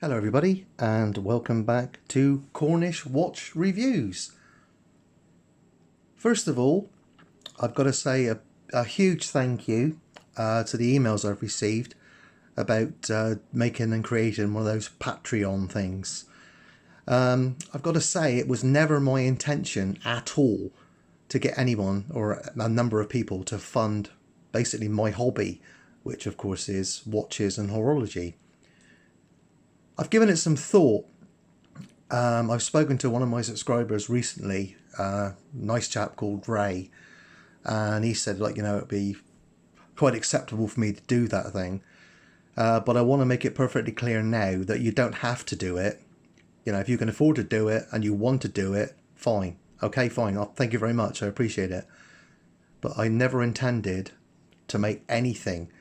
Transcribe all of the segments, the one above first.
Hello everybody and welcome back to Cornish watch reviews. First of all, I've got to say a huge thank you to the emails I've received about making and creating one of those Patreon things. I've got to say it was never my intention at all to get anyone or a number of people to fund basically my hobby, which of course is watches and horology. I've given it some thought. I've spoken to one of my subscribers recently, nice chap called Ray, and he said, it'd be quite acceptable for me to do that thing. But I want to make it perfectly clear now that you don't have to do it. If you can afford to do it and you want to do it, fine. Okay, fine. Thank you very much. I appreciate it. But I never intended to make anything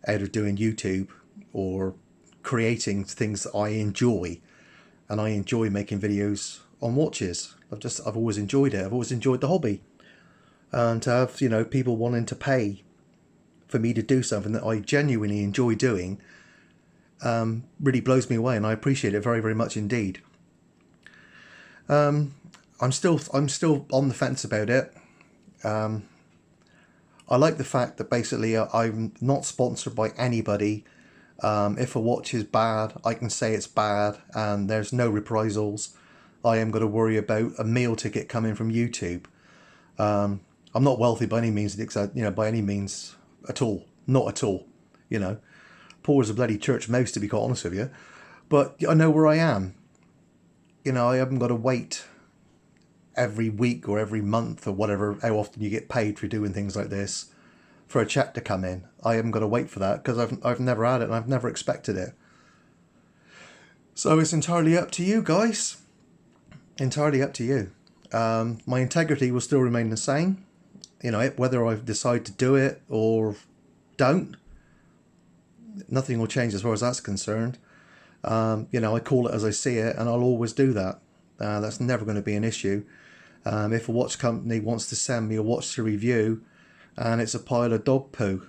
out of doing YouTube or creating things that I enjoy. And I enjoy making videos on watches. I've always enjoyed it. I've always enjoyed the hobby. And to have, people wanting to pay for me to do something that I genuinely enjoy doing really blows me away, and I appreciate it very, very much indeed. I'm still on the fence about it. I like the fact that basically I'm not sponsored by anybody. If a watch is bad, I can say it's bad and there's no reprisals. I am going to worry about a meal ticket coming from YouTube. I'm not wealthy by any means, by any means at all. Not at all. Poor as a bloody church mouse, to be quite honest with you. But I know where I am. I haven't got to wait every week or every month or whatever, how often you get paid for doing things like this, for a check to come in. I haven't got to wait for that because I've never had it and I've never expected it. So it's entirely up to you guys. Entirely up to you. My integrity will still remain the same. Whether I decide to do it or don't, nothing will change as far as that's concerned. I call it as I see it, and I'll always do that. That's never going to be an issue. If a watch company wants to send me a watch to review and it's a pile of dog poo,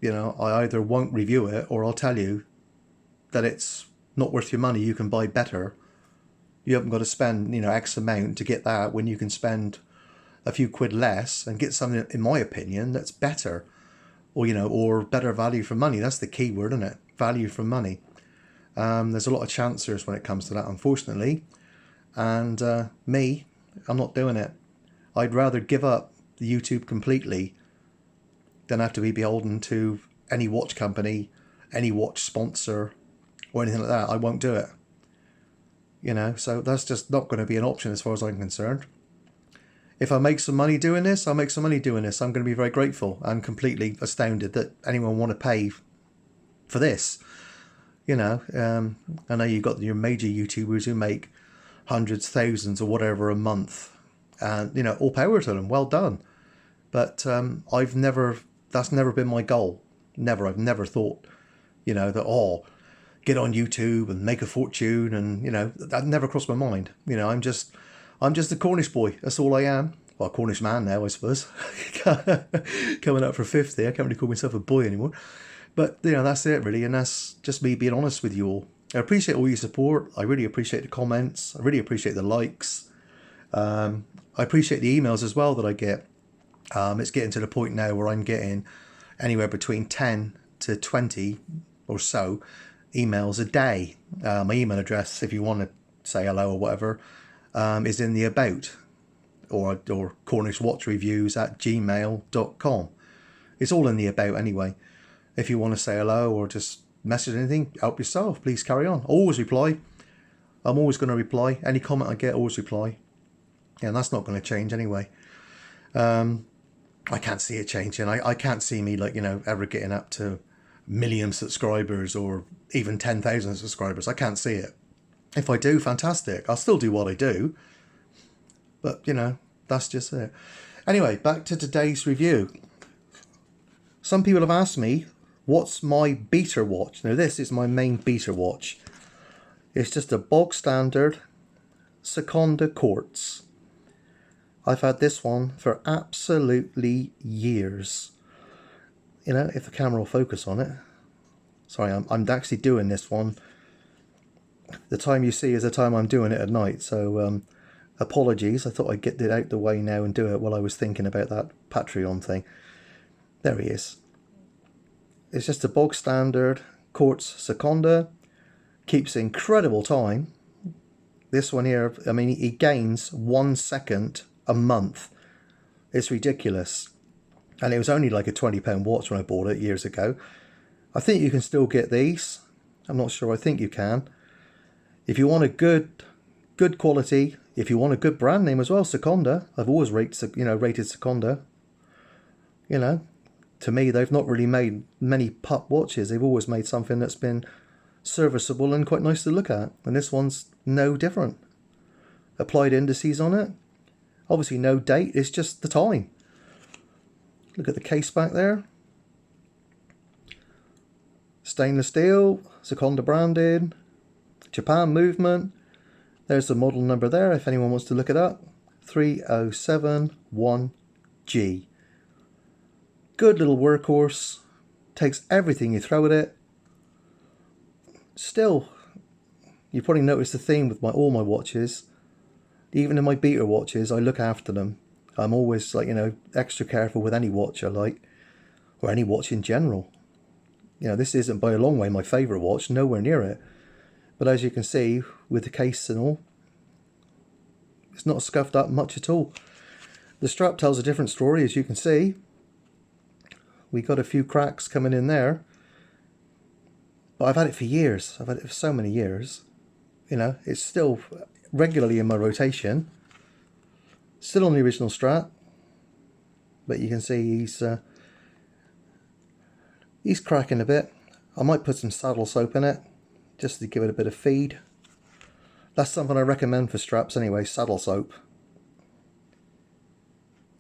I either won't review it or I'll tell you that it's not worth your money. You can buy better. You haven't got to spend, X amount to get that when you can spend a few quid less and get something, in my opinion, that's better. Or better value for money. That's the key word, isn't it? Value for money. There's a lot of chancers when it comes to that, unfortunately. And me, I'm not doing it. I'd rather give up the YouTube completely than have to be beholden to any watch company, any watch sponsor, or anything like that. I won't do it. So that's just not going to be an option as far as I'm concerned. If I make some money doing this, I'll make some money doing this. I'm going to be very grateful and completely astounded that anyone want to pay for this. I know you've got your major YouTubers who make hundreds, thousands or whatever a month. And, all power to them. Well done. But that's never been my goal. Never. I've never thought, that, get on YouTube and make a fortune. And, that never crossed my mind. I'm just a Cornish boy. That's all I am. Well, a Cornish man now, I suppose. Coming up for 50. I can't really call myself a boy anymore. But, that's it, really. And that's just me being honest with you all. I appreciate all your support. I really appreciate the comments. I really appreciate the likes. I appreciate the emails as well that I get. It's getting to the point now where I'm getting anywhere between 10 to 20 or so emails a day. My email address, if you want to say hello or whatever, is in the about, or cornishwatchreviews@gmail.com. It's all in the about anyway. If you want to say hello or just message anything, help yourself. Please carry on. Always reply. I'm always going to reply. Any comment I get, always reply. And that's not going to change anyway. I can't see it changing. I can't see me ever getting up to million subscribers or even 10,000 subscribers. I can't see it. If I do, fantastic. I'll still do what I do. But, that's just it. Anyway, back to today's review. Some people have asked me, what's my beater watch? Now, this is my main beater watch. It's just a bog standard Sekonda quartz. I've had this one for absolutely years. If the camera will focus on it. Sorry, I'm actually doing this one the time you see is the time I'm doing it at night. So apologies. I thought I'd get it out the way now and do it while I was thinking about that Patreon thing. There he is. It's just a bog standard quartz Sekonda. Keeps incredible time. This one here, I mean, he gains 1 second a month. It's ridiculous. And it was only like a £20 watch when I bought it years ago. I think you can still get these. I'm not sure. I think you can. If you want a good quality, if you want a good brand name as well, Sekonda. I've always rated Sekonda. You know, to me, they've not really made many pup watches. They've always made something that's been serviceable and quite nice to look at. And this one's no different. Applied indices on it. Obviously no date. It's just the time. Look at the case back there. Stainless steel, Sekonda branded, Japan movement. There's the model number there if anyone wants to look it up. 3071G. Good little workhorse. Takes everything you throw at it. Still, you probably noticed the theme with all my watches. Even in my beta watches, I look after them. I'm always, like, you know, extra careful with any watch I like, or any watch in general. You know, this isn't by a long way my favourite watch, nowhere near it. But as you can see, with the case and all, it's not scuffed up much at all. The strap tells a different story, as you can see. We got a few cracks coming in there. But I've had it for years. I've had it for so many years. You know, it's still regularly in my rotation. Still on the original strap. But you can see he's cracking a bit. I might put some saddle soap in it, just to give it a bit of feed. That's something I recommend for straps anyway, saddle soap.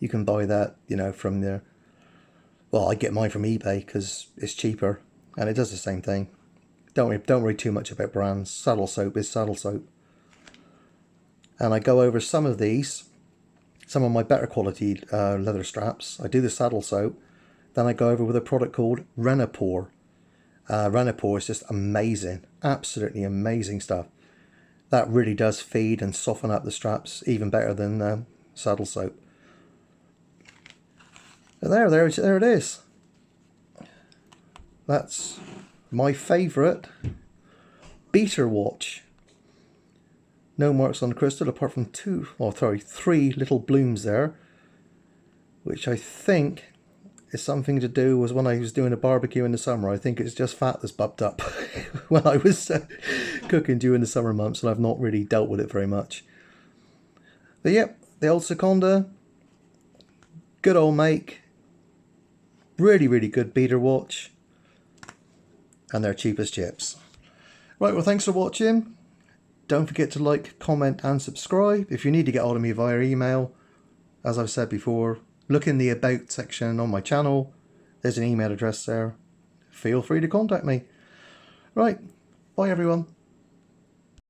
You can buy that, you know, from the... Well, I get mine from eBay because it's cheaper. And it does the same thing. Don't worry too much about brands. Saddle soap is saddle soap. And I go over some of these, some of my better quality leather straps. I do the saddle soap. Then I go over with a product called Renapore. Renapore is just amazing. Absolutely amazing stuff. That really does feed and soften up the straps even better than saddle soap. And there it is. That's my favourite beater watch. No marks on the crystal apart from three little blooms there, which I think is something to do with when I was doing a barbecue in the summer. I think it's just fat that's bubbed up when I was cooking during the summer months, and I've not really dealt with it very much. But yep, the old Sekonda, good old make, really good beater watch, and they're cheap as chips. Right, well, thanks for watching. Don't forget to like, comment and subscribe. If you need to get hold of me via email, as I've said before, look in the About section on my channel. There's an email address there. Feel free to contact me. Right, bye everyone.